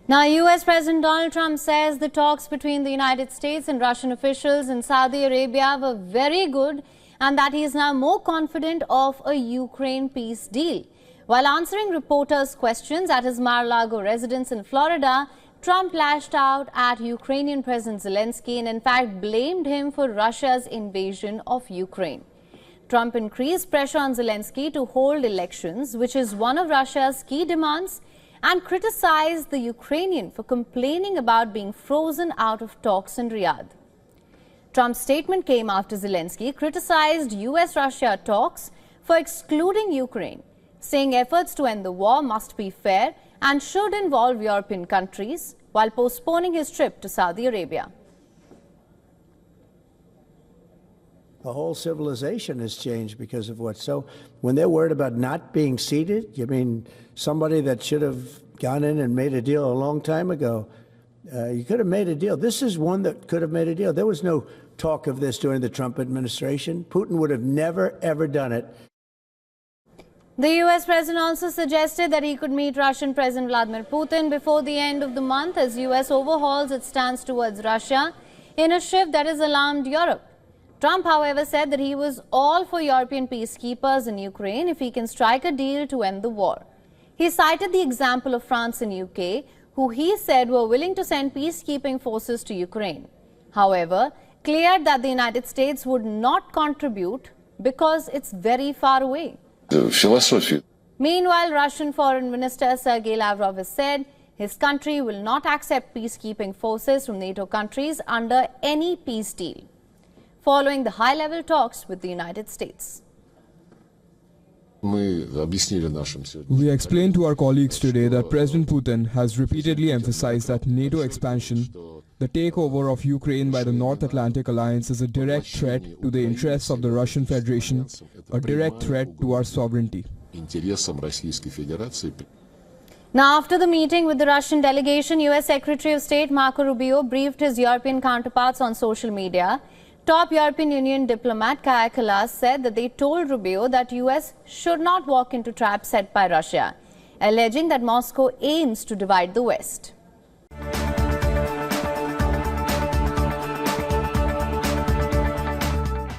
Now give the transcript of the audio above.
Now, US President Donald Trump says the talks between the United States and Russian officials in Saudi Arabia were very good and that he is now more confident of a Ukraine peace deal. While answering reporters' questions at his Mar-a-Lago residence in Florida, Trump lashed out at Ukrainian President Zelensky and in fact blamed him for Russia's invasion of Ukraine. Trump increased pressure on Zelensky to hold elections, which is one of Russia's key demands, and criticized the Ukrainian for complaining about being frozen out of talks in Riyadh. Trump's statement came after Zelensky criticized US-Russia talks for excluding Ukraine, saying efforts to end the war must be fair and should involve European countries, while postponing his trip to Saudi Arabia. The whole civilization has changed because of what. So when they're worried about not being seated, you mean somebody that should have gone in and made a deal a long time ago, you could have made a deal. This is one that could have made a deal. There was no talk of this during the Trump administration. Putin would have never, ever done it. The US president also suggested that he could meet Russian President Vladimir Putin before the end of the month as US overhauls its stance towards Russia in a shift that has alarmed Europe. Trump, however, said that he was all for European peacekeepers in Ukraine if he can strike a deal to end the war. He cited the example of France and UK, who he said were willing to send peacekeeping forces to Ukraine. However, cleared that the United States would not contribute because it's very far away. Meanwhile, Russian Foreign Minister Sergei Lavrov has said his country will not accept peacekeeping forces from NATO countries under any peace deal, following the high-level talks with the United States. We explained to our colleagues today that President Putin has repeatedly emphasized that NATO expansion, the takeover of Ukraine by the North Atlantic Alliance, is a direct threat to the interests of the Russian Federation, a direct threat to our sovereignty. Now, after the meeting with the Russian delegation, US Secretary of State Marco Rubio briefed his European counterparts on social media. Top European Union diplomat Kaja Kallas said that they told Rubio that US should not walk into traps set by Russia, alleging that Moscow aims to divide the West.